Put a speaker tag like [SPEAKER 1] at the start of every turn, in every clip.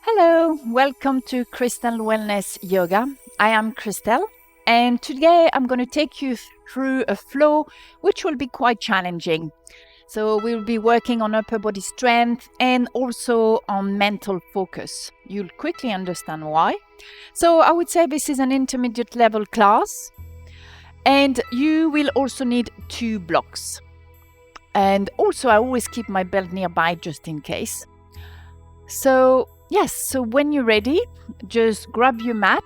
[SPEAKER 1] Hello, welcome to Christel Wellness Yoga. I am Christel, and today I'm going to take you through a flow which will be quite challenging. So we'll be working on upper body strength and also on mental focus. You'll quickly understand why. So I would say this is an intermediate level class, and you will also need 2 blocks. And also I always keep my belt nearby just in case. So when you're ready, just grab your mat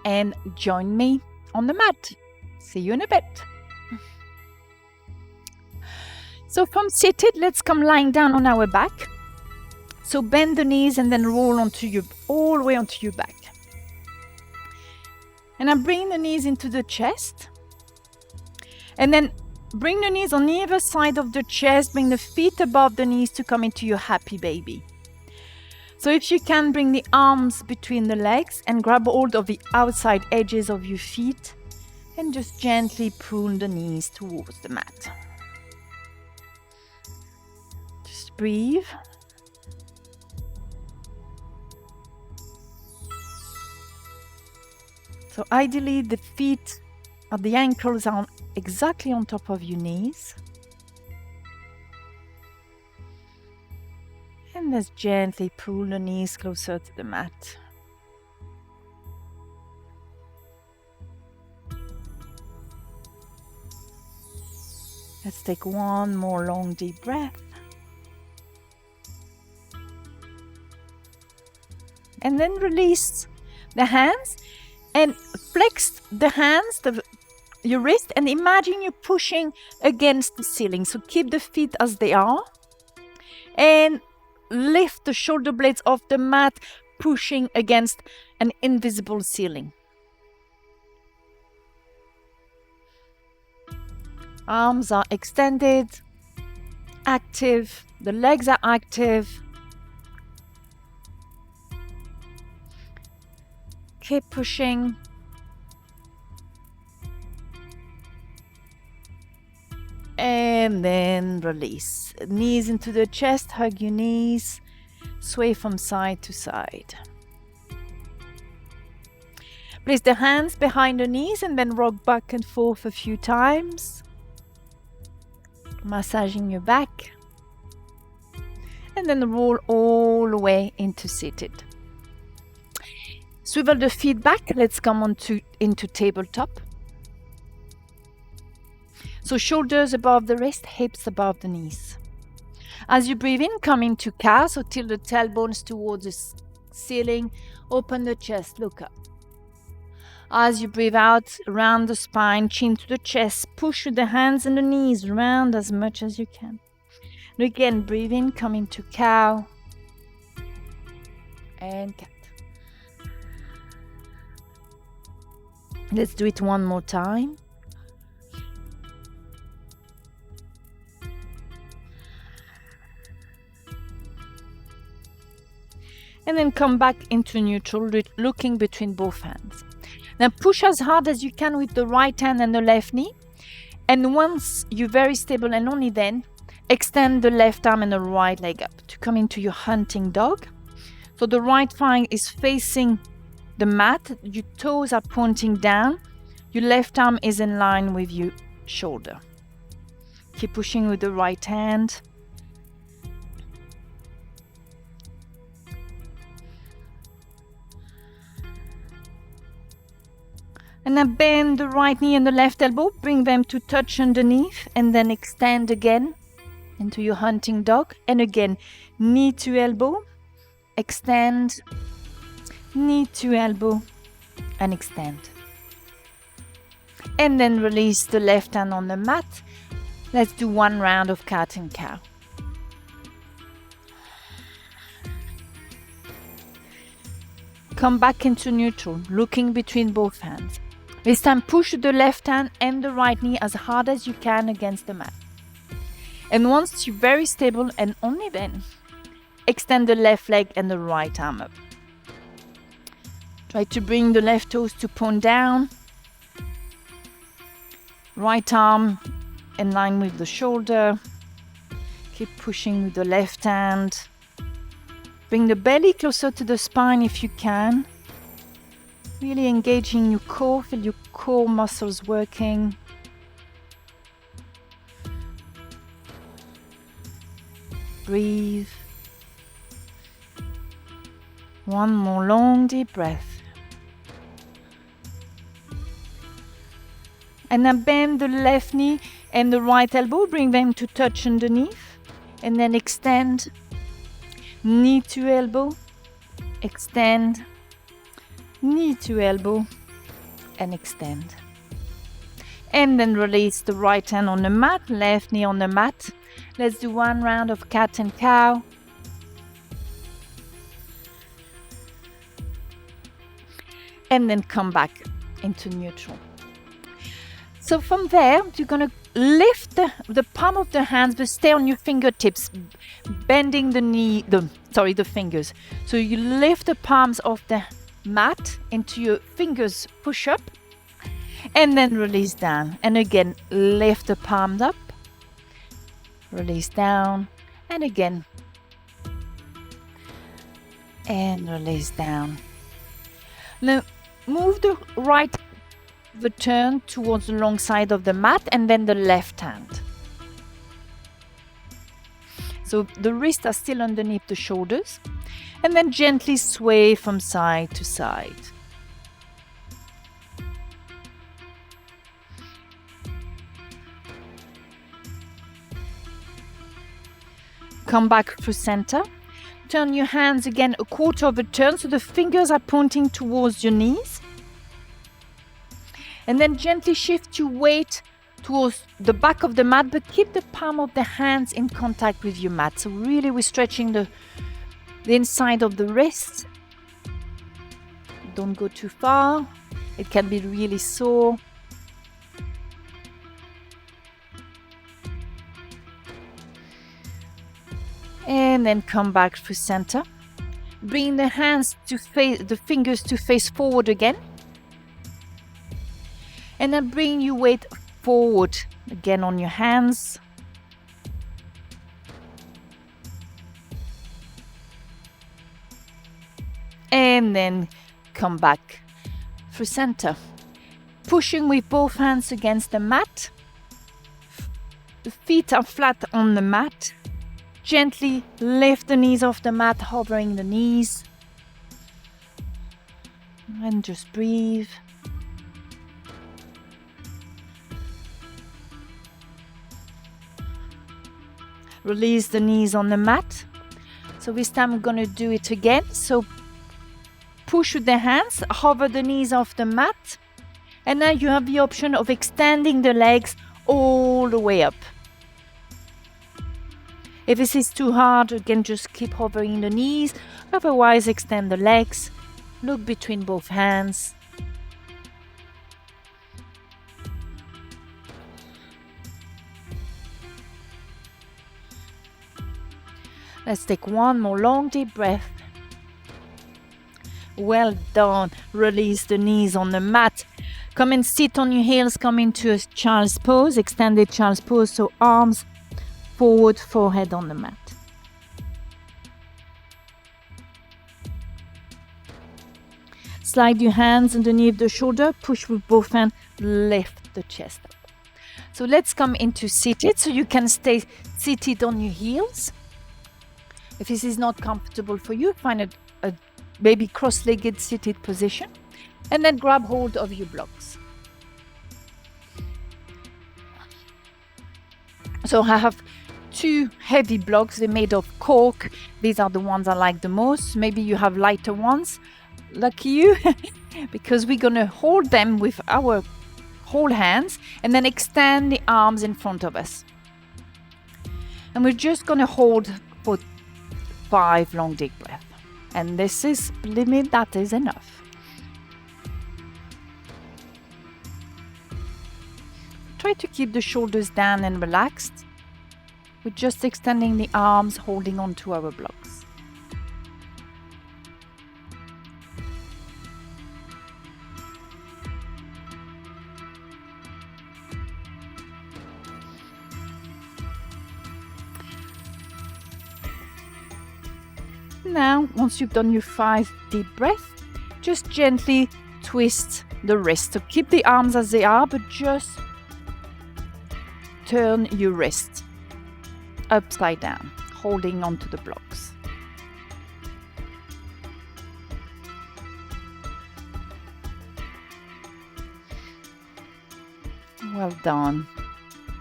[SPEAKER 1] and join me on the mat. See you in a bit. So from seated, let's come lying down on our back. So bend the knees and then roll all the way onto your back. And I'm bringing the knees into the chest. And then bring the knees on either side of the chest. Bring the feet above the knees to come into your happy baby. So if you can, bring the arms between the legs and grab hold of the outside edges of your feet and just gently pull the knees towards the mat. Just breathe. So ideally the feet or the ankles are exactly on top of your knees. And let's gently pull the knees closer to the mat. Let's take one more long deep breath. And then release the hands and flex the hands, your wrist, and imagine you're pushing against the ceiling. So keep the feet as they are. And lift the shoulder blades off the mat, pushing against an invisible ceiling. Arms are extended, active. The legs are active. Keep pushing. And then release. Knees into the chest, hug your knees, sway from side to side. Place the hands behind the knees and then rock back and forth a few times. Massaging your back. And then roll all the way into seated. Swivel the feet back. Let's come into tabletop. So shoulders above the wrist, hips above the knees. As you breathe in, come into cow. So tilt the tailbones towards the ceiling. Open the chest, look up. As you breathe out, round the spine, chin to the chest. Push with the hands and the knees round as much as you can. And again, breathe in, come into cow. And cat. Let's do it one more time. And then come back into neutral, looking between both hands. Now push as hard as you can with the right hand and the left knee. And once you're very stable, and only then, extend the left arm and the right leg up to come into your hunting dog. So the right thigh is facing the mat, your toes are pointing down, your left arm is in line with your shoulder. Keep pushing with the right hand. And now bend the right knee and the left elbow, bring them to touch underneath, and then extend again into your hunting dog. And again, knee to elbow, extend, knee to elbow, and extend. And then release the left hand on the mat. Let's do one round of cat and cow. Come back into neutral, looking between both hands. This time push the left hand and the right knee as hard as you can against the mat. And once you're very stable, and only then, extend the left leg and the right arm up. Try to bring the left toes to point down. Right arm in line with the shoulder. Keep pushing with the left hand. Bring the belly closer to the spine if you can. Really engaging your core, feel your core muscles working. Breathe. One more long deep breath. And then bend the left knee and the right elbow, bring them to touch underneath. And then extend, knee to elbow, extend, knee to elbow, and extend. And then release the right hand on the mat, left knee on the mat. Let's do one round of cat and cow. And then come back into neutral. So from there, you're going to lift the palm of the hands, but stay on your fingertips, bending the fingers. So you lift the palms of the mat into your fingers, push up, and then release down. And again, lift the palms up, release down, and again, and release down. Now, move the right turn towards the long side of the mat and then the left hand. So the wrists are still underneath the shoulders, and then gently sway from side to side. Come back through center. Turn your hands again a quarter of a turn so the fingers are pointing towards your knees. And then gently shift your weight towards the back of the mat, but keep the palm of the hands in contact with your mat. So really we're stretching the inside of the wrist. Don't go too far. It can be really sore. And then come back through center. Bring the hands to face, the fingers to face forward again. And then bring your weight forward again on your hands. And then come back through center. Pushing with both hands against the mat. The feet are flat on the mat. Gently lift the knees off the mat, hovering the knees. And just breathe. Release the knees on the mat. So this time we're going to do it again. So push with the hands, hover the knees off the mat. And now you have the option of extending the legs all the way up. If this is too hard, again, just keep hovering the knees. Otherwise, extend the legs. Look between both hands. Let's take one more long deep breath. Well done. Release the knees on the mat. Come and sit on your heels. Come into a child's pose, extended child's pose. So arms forward, forehead on the mat. Slide your hands underneath the shoulder. Push with both hands. Lift the chest up. So let's come into seated. So you can stay seated on your heels. If this is not comfortable for you, find a maybe cross-legged seated position, and then grab hold of your blocks. So I have two heavy blocks. They're made of cork. These are the ones I like the most. Maybe you have lighter ones. Lucky you, because we're going to hold them with our whole hands and then extend the arms in front of us. And we're just going to hold for 5 long deep breaths. And this is limit, that is enough. Try to keep the shoulders down and relaxed. We're just extending the arms, holding on to our blocks. Now, once you've done your 5 deep breaths, just gently twist the wrist. So keep the arms as they are, but just turn your wrist upside down, holding onto the blocks. Well done.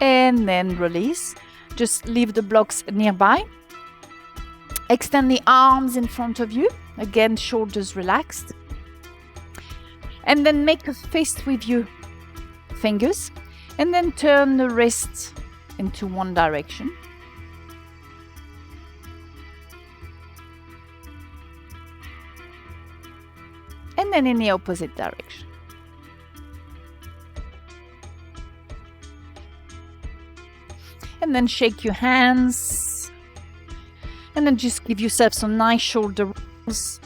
[SPEAKER 1] And then release. Just leave the blocks nearby. Extend the arms in front of you. Again, shoulders relaxed. And then make a fist with your fingers. And then turn the wrist into one direction. And then in the opposite direction. And then shake your hands. And then just give yourself some nice shoulder rolls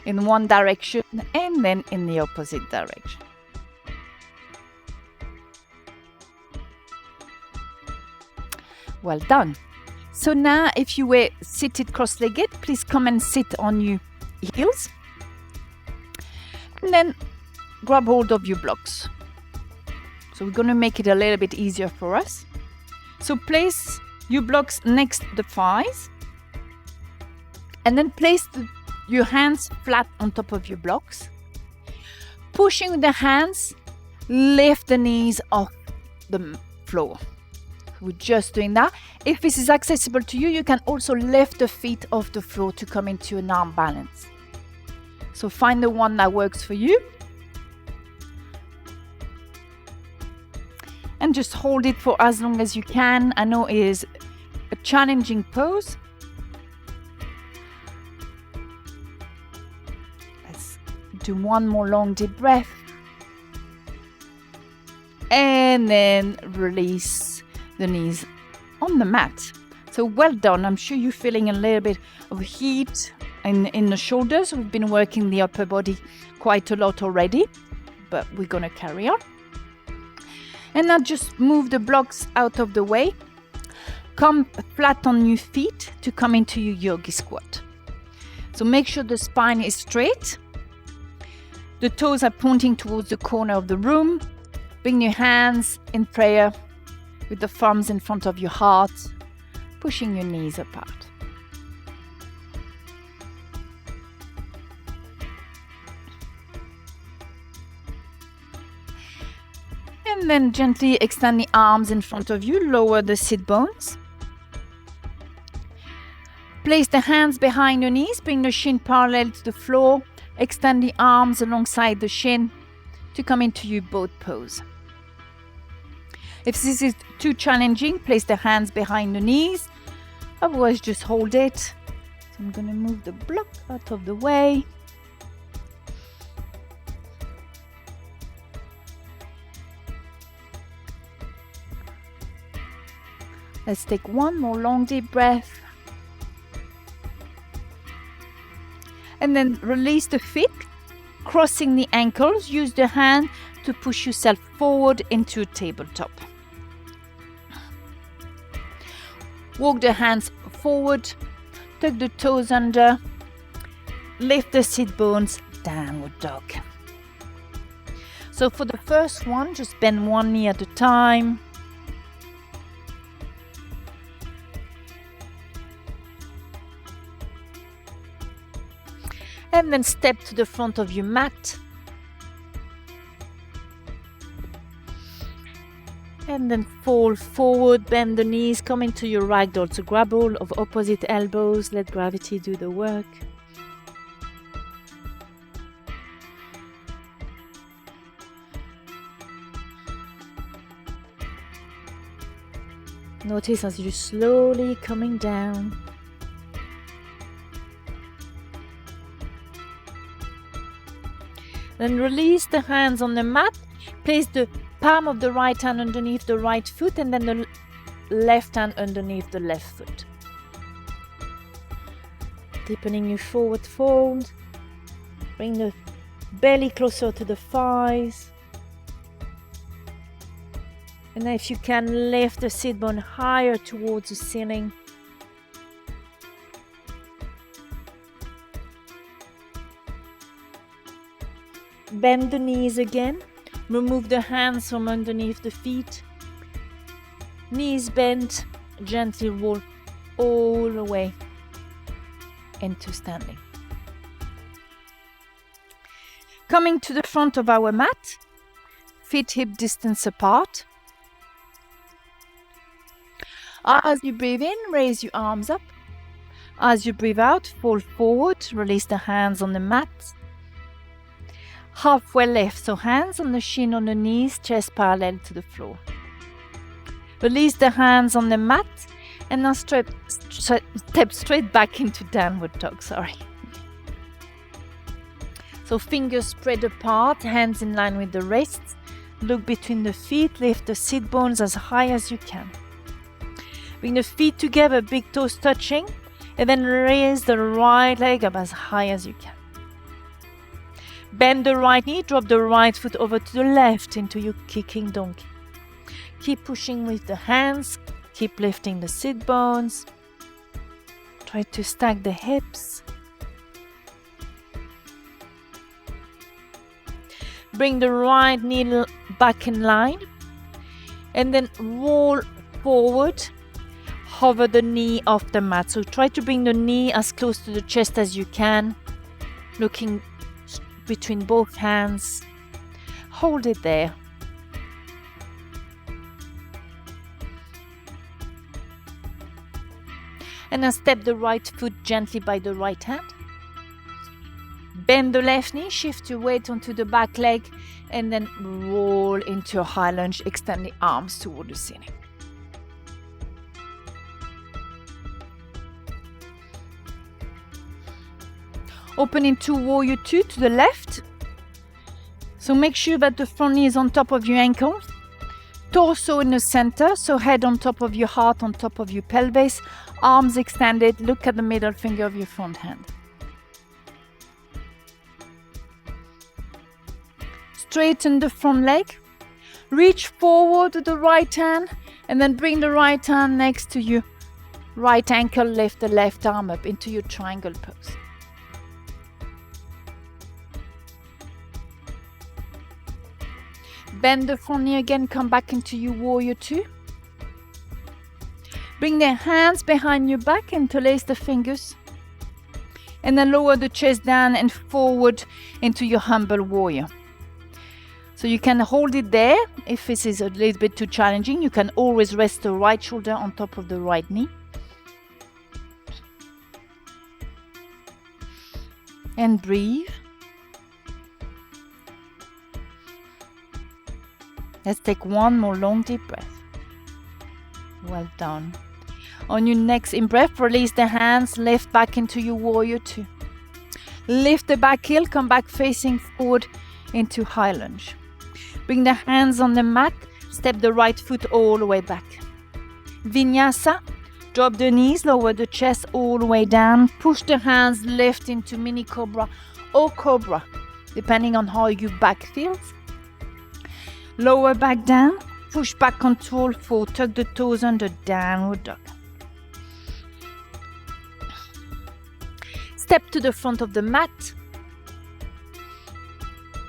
[SPEAKER 1] in one direction and then in the opposite direction. Well done. So now if you were seated cross-legged, please come and sit on your heels. And then grab hold of your blocks. So we're going to make it a little bit easier for us. So place your blocks next to the thighs. And then place your hands flat on top of your blocks. Pushing with the hands, lift the knees off the floor. We're just doing that. If this is accessible to you, you can also lift the feet off the floor to come into an arm balance. So find the one that works for you. And just hold it for as long as you can. I know it is a challenging pose. Let's do one more long deep breath. And then release the knees on the mat. So well done. I'm sure you're feeling a little bit of heat in the shoulders. We've been working the upper body quite a lot already, but we're going to carry on. And now just move the blocks out of the way. Come flat on your feet to come into your yogi squat. So make sure the spine is straight. The toes are pointing towards the corner of the room. Bring your hands in prayer with the thumbs in front of your heart, pushing your knees apart. And then gently extend the arms in front of you, lower the sit bones. Place the hands behind your knees, bring the shin parallel to the floor, extend the arms alongside the shin to come into your boat pose. If this is too challenging, place the hands behind the knees, otherwise just hold it. So I'm going to move the block out of the way. Let's take one more long deep breath. And then release the feet, crossing the ankles. Use the hand to push yourself forward into a tabletop. Walk the hands forward, tuck the toes under, lift the sit bones, downward dog. So for the first one, just bend one knee at a time. And then step to the front of your mat. And then fall forward, bend the knees, come into your ragdoll. So grab hold of opposite elbows, let gravity do the work. Notice as you're slowly coming down. Then release the hands on the mat. Place the palm of the right hand underneath the right foot and then the left hand underneath the left foot. Deepening your forward fold. Bring the belly closer to the thighs. And then if you can, lift the sit bone higher towards the ceiling. Bend the knees again. Remove the hands from underneath the feet. Knees bent. Gently roll all the way into standing. Coming to the front of our mat. Feet hip distance apart. As you breathe in, raise your arms up. As you breathe out, fall forward. Release the hands on the mat. Halfway left, so hands on the shin, on the knees, chest parallel to the floor. Release the hands on the mat and now step straight back into downward dog, So fingers spread apart, hands in line with the wrists. Look between the feet, lift the sit bones as high as you can. Bring the feet together, big toes touching, and then raise the right leg up as high as you can. Bend the right knee, drop the right foot over to the left into your kicking donkey. Keep pushing with the hands, keep lifting the sit bones. Try to stack the hips. Bring the right knee back in line and then roll forward, hover the knee off the mat. So try to bring the knee as close to the chest as you can, looking between both hands. Hold it there. And now step the right foot gently by the right hand. Bend the left knee, shift your weight onto the back leg, and then roll into a high lunge. Extend the arms toward the ceiling. Open into Warrior 2 to the left. So make sure that the front knee is on top of your ankles. Torso in the center, so head on top of your heart, on top of your pelvis. Arms extended, look at the middle finger of your front hand. Straighten the front leg. Reach forward with the right hand and then bring the right hand next to your right ankle. Lift the left arm up into your triangle pose. Bend the front knee again, come back into your Warrior 2. Bring the hands behind your back, interlace the fingers. And then lower the chest down and forward into your humble warrior. So you can hold it there. If this is a little bit too challenging, you can always rest the right shoulder on top of the right knee. And breathe. Let's take one more long deep breath. Well done. On your next in-breath, release the hands, lift back into your Warrior 2. Lift the back heel, come back facing forward into high lunge. Bring the hands on the mat, step the right foot all the way back. Vinyasa, drop the knees, lower the chest all the way down. Push the hands, lift into mini cobra or cobra, depending on how your back feels. Lower back down, push back control 4, tuck the toes under, downward dog. Step to the front of the mat.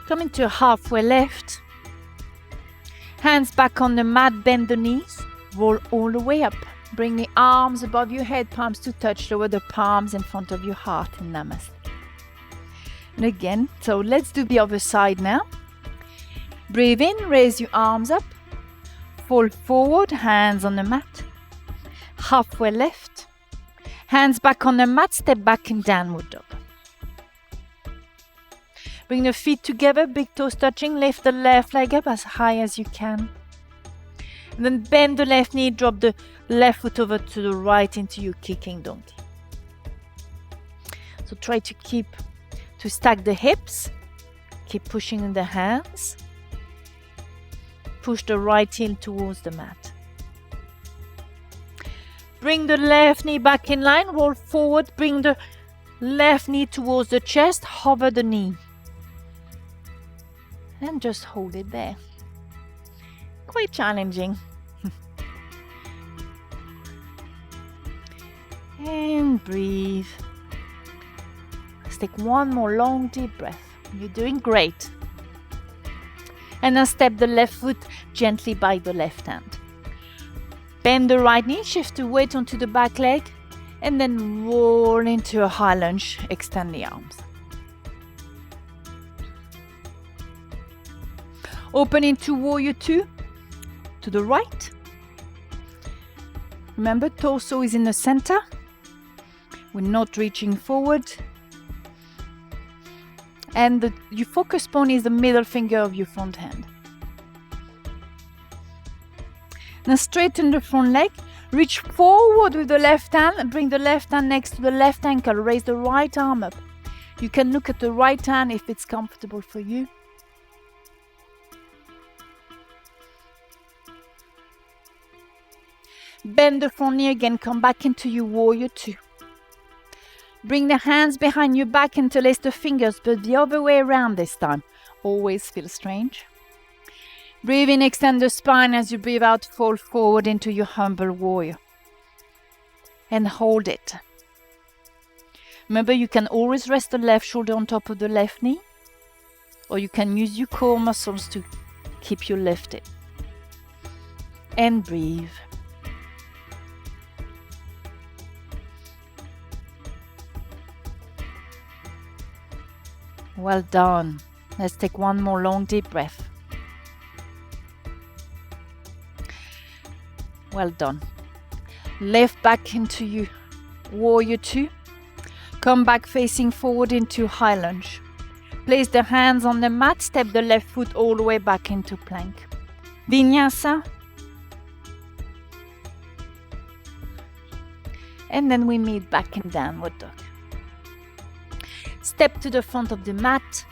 [SPEAKER 1] Come into a halfway left. Hands back on the mat, bend the knees, roll all the way up. Bring the arms above your head, palms to touch, lower the palms in front of your heart in Namaste. And again, so let's do the other side now. Breathe in, raise your arms up, fall forward, hands on the mat, halfway left, hands back on the mat, step back in downward dog. Bring the feet together, big toes touching, lift the left leg up as high as you can. And then bend the left knee, drop the left foot over to the right into your kicking donkey. So try to stack the hips, keep pushing in the hands. Push the right heel towards the mat. Bring the left knee back in line, roll forward, bring the left knee towards the chest, hover the knee. And just hold it there. Quite challenging. And breathe. Let's take one more long deep breath. You're doing great. And now step the left foot gently by the left hand. Bend the right knee, shift the weight onto the back leg, and then roll into a high lunge, extend the arms. Open into Warrior 2 to the right. Remember, torso is in the center. We're not reaching forward. And your focus point is the middle finger of your front hand. Now straighten the front leg. Reach forward with the left hand and bring the left hand next to the left ankle. Raise the right arm up. You can look at the right hand if it's comfortable for you. Bend the front knee again. Come back into your Warrior 2. Bring the hands behind your back, interlace the fingers, but the other way around this time. Always feels strange. Breathe in, extend the spine. As you breathe out, fall forward into your humble warrior. And hold it. Remember, you can always rest the left shoulder on top of the left knee, or you can use your core muscles to keep you lifted. And breathe. Well done. Let's take one more long deep breath. Well done. Lift back into your Warrior 2. Come back facing forward into high lunge. Place the hands on the mat. Step the left foot all the way back into plank. Vinyasa. And then we meet back in downward dog. Step to the front of the mat.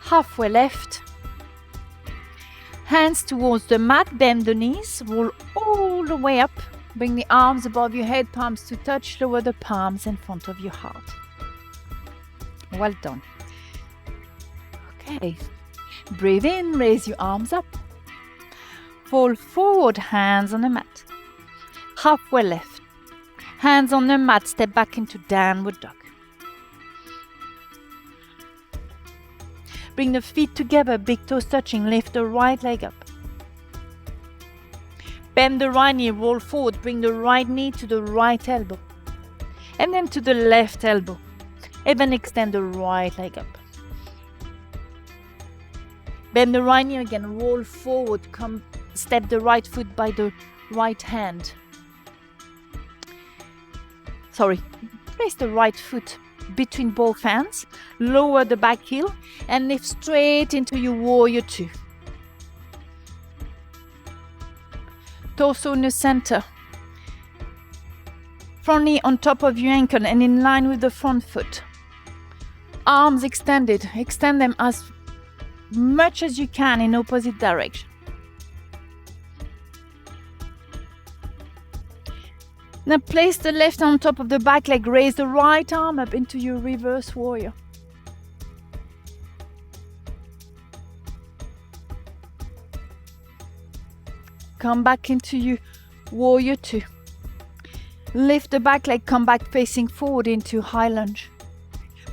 [SPEAKER 1] Halfway left. Hands towards the mat, bend the knees, roll all the way up. Bring the arms above your head, palms to touch, lower the palms in front of your heart. Well done. Okay. Breathe in, raise your arms up. Fall forward, hands on the mat. Halfway left. Hands on the mat, step back into downward dog. Bring the feet together, big toes touching, lift the right leg up. Bend the right knee, roll forward, bring the right knee to the right elbow. And then to the left elbow. And then extend the right leg up. Bend the right knee again, roll forward, come step the right foot by the right hand. Place the right foot between both hands, lower the back heel, and lift straight into your Warrior 2. Torso in the center. Front knee on top of your ankle and in line with the front foot. Arms extended. Extend them as much as you can in opposite direction. Now place the left on top of the back leg. Raise the right arm up into your reverse warrior. Come back into your Warrior 2. Lift the back leg, come back facing forward into high lunge.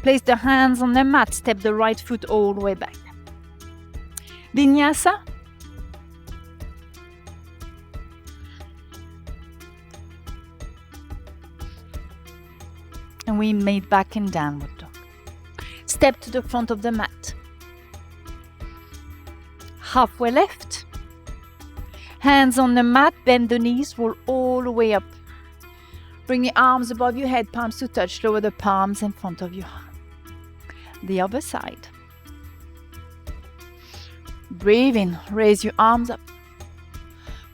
[SPEAKER 1] Place the hands on the mat, step the right foot all the way back. Vinyasa. And we meet back in downward dog. Step to the front of the mat. Halfway left. Hands on the mat, bend the knees, roll all the way up. Bring the arms above your head, palms to touch, lower the palms in front of you. The other side. Breathe in, raise your arms up.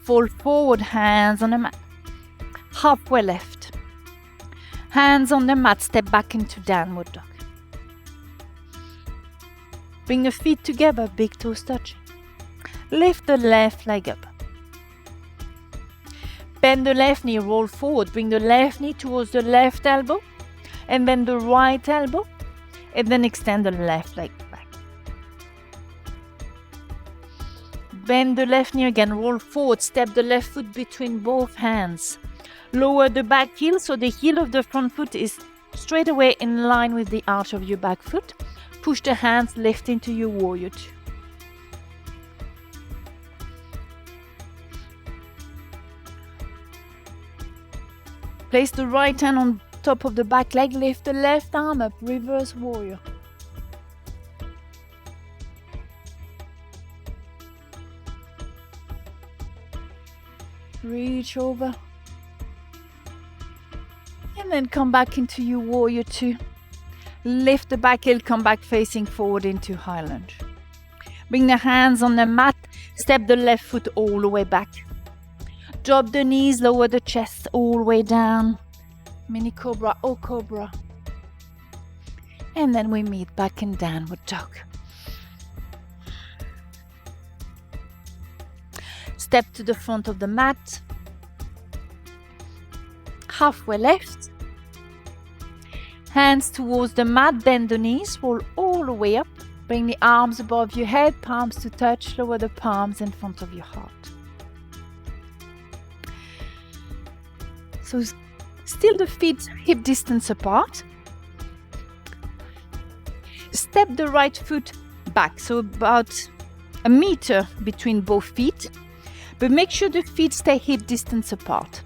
[SPEAKER 1] Fall forward, hands on the mat. Halfway left. Hands on the mat, step back into downward dog. Bring the feet together, big toes touching. Lift the left leg up. Bend the left knee, roll forward. Bring the left knee towards the left elbow. And bend the right elbow. And then extend the left leg back. Bend the left knee again, roll forward. Step the left foot between both hands. Lower the back heel so the heel of the front foot is straight away in line with the arch of your back foot. push the hands, lift into your warrior two. Place the right hand on top of the back leg, lift the left arm up, reverse warrior. Reach over. And then come back into your warrior two. Lift the back heel, come back facing forward into high lunge. Bring the hands on the mat, step the left foot all the way back. Drop the knees, lower the chest all the way down. Mini cobra or cobra. And then we meet back in downward dog. Step to the front of the mat. Halfway left. Hands towards the mat, bend the knees, roll all the way up. Bring the arms above your head, palms to touch, lower the palms in front of your heart. So still the feet hip distance apart. Step the right foot back, so about a meter between both feet, but make sure the feet stay hip distance apart.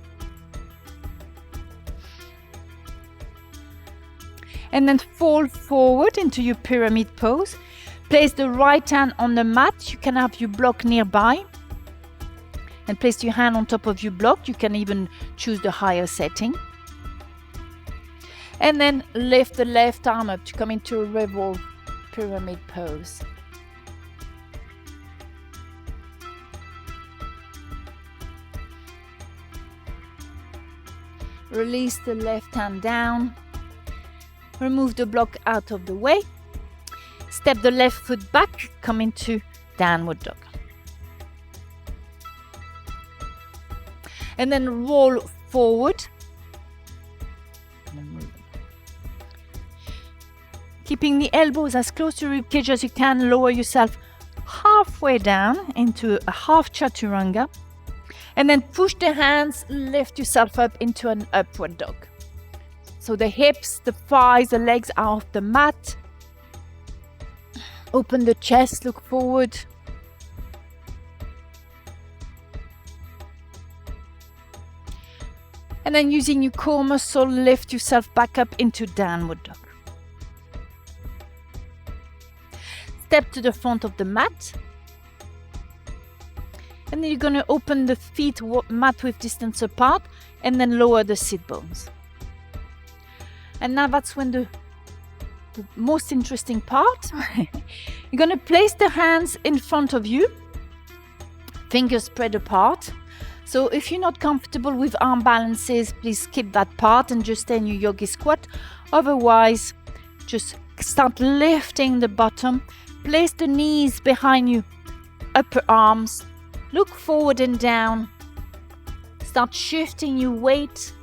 [SPEAKER 1] And then fall forward into your pyramid pose. Place the right hand on the mat. You can have your block nearby. And place your hand on top of your block. You can even choose the higher setting. And then lift the left arm up to come into a revolve pyramid pose. Release the left hand down. Remove the block out of the way. Step the left foot back, come into downward dog. And then roll forward. Keeping the elbows as close to rib cage as you can, lower yourself halfway down into a half chaturanga. And then push the hands, lift yourself up into an upward dog. So the hips, the thighs, the legs are off the mat. Open the chest, look forward. And then using your core muscle, lift yourself back up into downward dog. Step to the front of the mat. And then you're going to open the feet mat width distance apart and then lower the sit bones. And now that's when the most interesting part. You're going to place the hands in front of you, fingers spread apart. So if you're not comfortable with arm balances, please skip that part and just stay in your yogi squat. Otherwise, just start lifting the bottom. Place the knees behind you, upper arms. Look forward and down. Start shifting your weight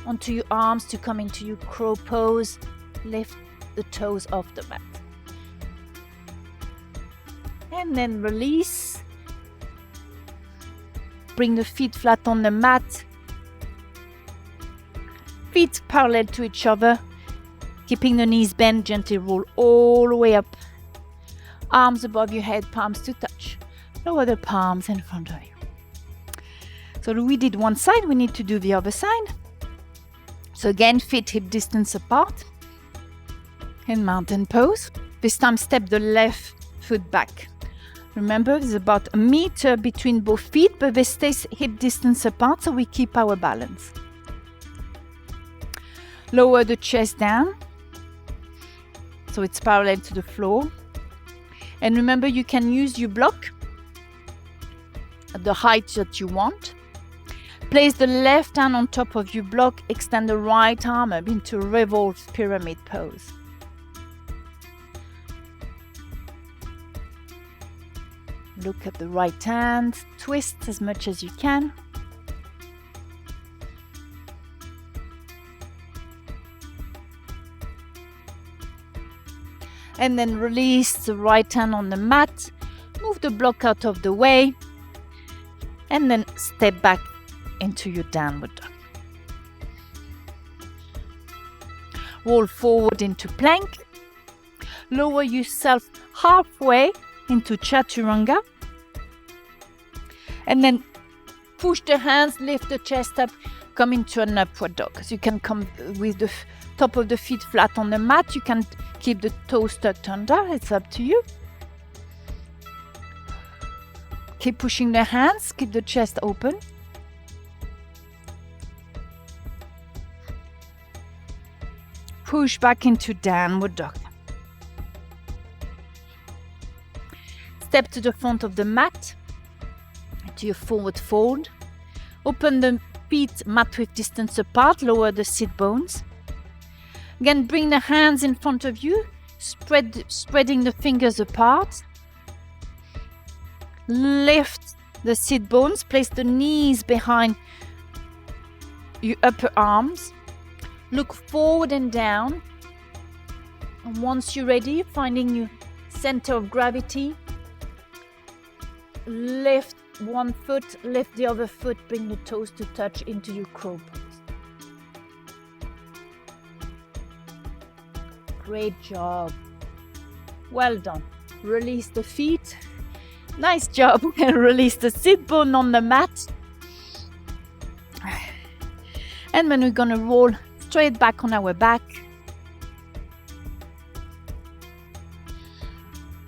[SPEAKER 1] onto your arms to come into your crow pose. Lift the toes off the mat. And then release. Bring the feet flat on the mat. Feet parallel to each other. Keeping the knees bent, gently roll all the way up. Arms above your head, palms to touch. Lower the palms in front of you. So we did one side, we need to do the other side. So again, feet hip distance apart. In mountain pose. This time step the left foot back. Remember, there's about a meter between both feet, but they stay hip distance apart, so we keep our balance. Lower the chest down, so it's parallel to the floor. And remember, you can use your block at the height that you want. Place the left hand on top of your block, extend the right arm up into a revolved pyramid pose. Look at the right hand, twist as much as you can. And then release the right hand on the mat, move the block out of the way, and then step back into your downward dog. Roll forward into plank. Lower yourself halfway into Chaturanga. And then push the hands, lift the chest up, come into an upward dog. So you can come with the top of the feet flat on the mat. You can keep the toes tucked under. It's up to you. Keep pushing the hands, keep the chest open. Push back into downward dog. Step to the front of the mat, to your forward fold. Open the feet mat width distance apart, lower the sit bones. Again, bring the hands in front of you, spreading the fingers apart. Lift the sit bones, place the knees behind your upper arms. Look forward and down. And once you're ready, finding your center of gravity, lift one foot, lift the other foot, bring the toes to touch into your crow pose. Great job. Well done. Release the feet. Nice job. Release the sit bone on the mat. And then we're going to roll straight back on our back.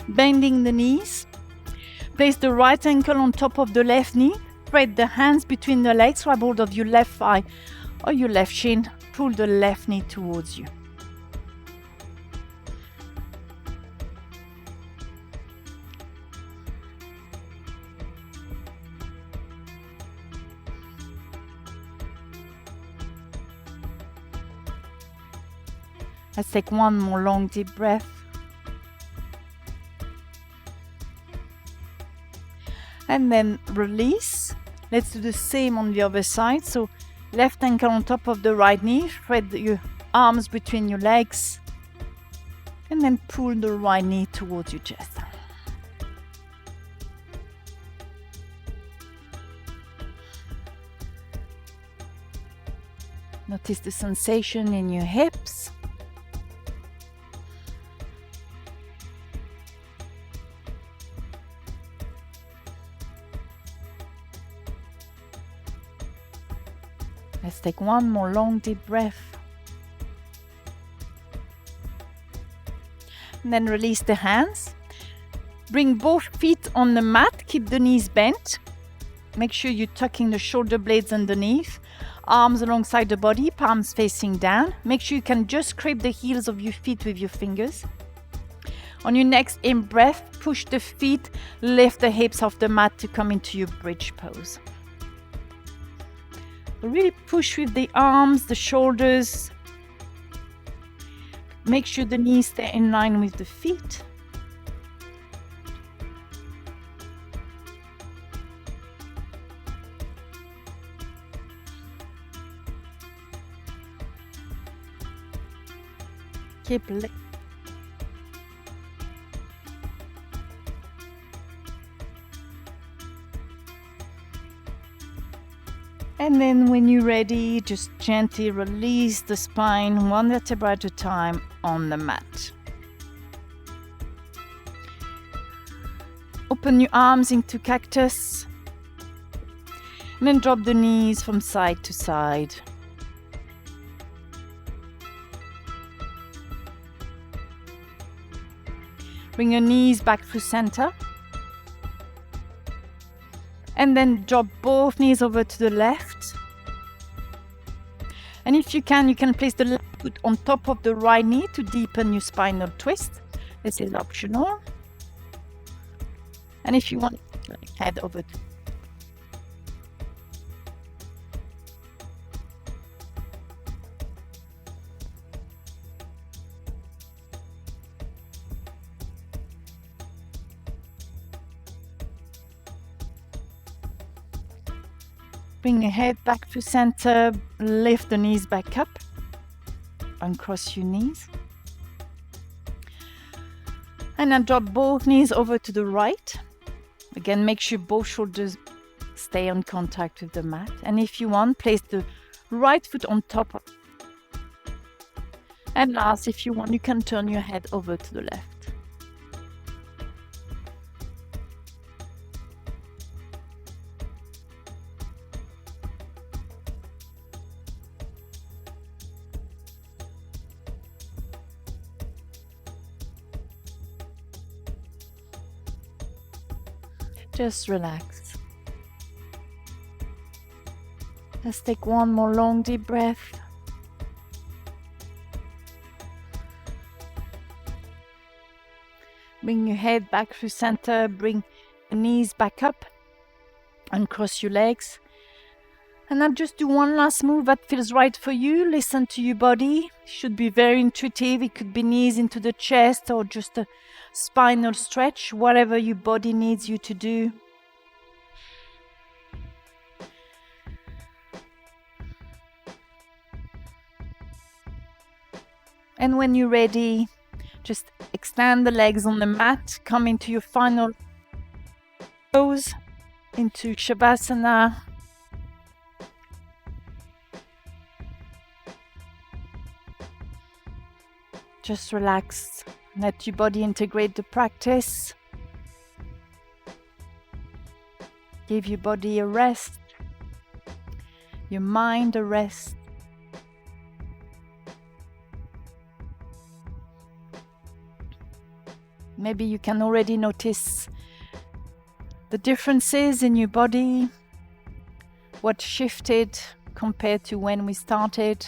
[SPEAKER 1] Bending the knees. Place the right ankle on top of the left knee. Spread the hands between the legs. Grab hold of your left thigh or your left shin. Pull the left knee towards you. Let's take one more long deep breath. And then release. Let's do the same on the other side. So left ankle on top of the right knee. Spread your arms between your legs. And then pull the right knee towards your chest. Notice the sensation in your hips. Let's take one more long deep breath. And then release the hands. Bring both feet on the mat. Keep the knees bent. Make sure you're tucking the shoulder blades underneath. Arms alongside the body, palms facing down. Make sure you can just scrape the heels of your feet with your fingers. On your next in-breath, push the feet, lift the hips off the mat to come into your bridge pose. Really push with the arms, the shoulders. Make sure the knees stay in line with the feet. Keep lifting. And then when you're ready, just gently release the spine one vertebra at a time on the mat. Open your arms into cactus. And then drop the knees from side to side. Bring your knees back through center. And then drop both knees over to the left. And if you can place the left foot on top of the right knee to deepen your spinal twist. This is optional. And if you want, head over to bring your head back to center, lift the knees back up, uncross your knees. And then drop both knees over to the right. Again, make sure both shoulders stay on contact with the mat. And if you want, place the right foot on top. And last, if you want, you can turn your head over to the left. Just relax. Let's take one more long deep breath. Bring your head back through center, bring the knees back up and cross your legs. And now just do one last move that feels right for you. Listen to your body. It should be very intuitive. It could be knees into the chest or just a spinal stretch, whatever your body needs you to do. And when you're ready, just extend the legs on the mat, come into your final pose, into Shavasana. Just relax, let your body integrate the practice. Give your body a rest, your mind a rest. Maybe you can already notice the differences in your body, what shifted compared to when we started,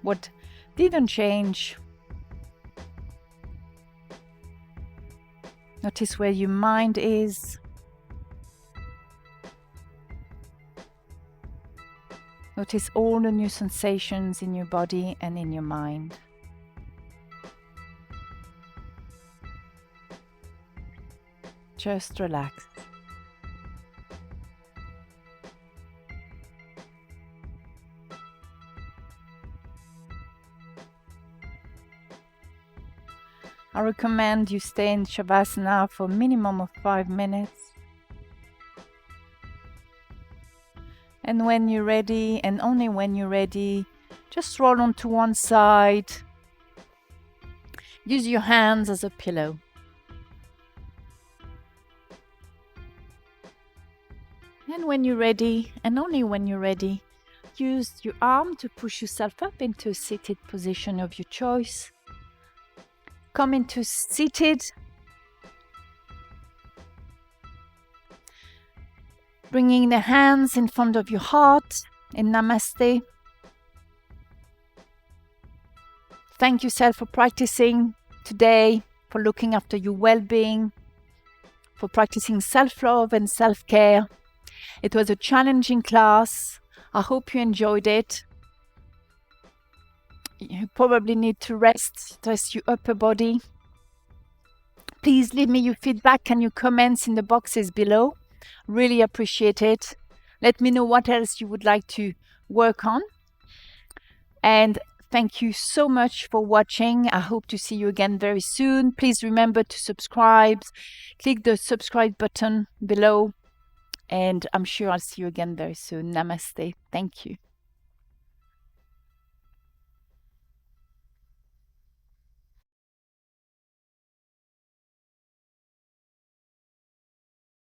[SPEAKER 1] what didn't change. Notice where your mind is. Notice all the new sensations in your body and in your mind. Just relax. I recommend you stay in Shavasana for a minimum of 5 minutes. And when you're ready, and only when you're ready, just roll onto one side. Use your hands as a pillow. And when you're ready, and only when you're ready, use your arm to push yourself up into a seated position of your choice. Come into seated. Bringing the hands in front of your heart in Namaste. Thank yourself for practicing today, for looking after your well-being, for practicing self-love and self-care. It was a challenging class. I hope you enjoyed it. You probably need to rest your upper body. Please leave me your feedback and your comments in the boxes below. Really appreciate it. Let me know what else you would like to work on. And thank you so much for watching. I hope to see you again very soon. Please remember to subscribe. Click the subscribe button below. And I'm sure I'll see you again very soon. Namaste. Thank you.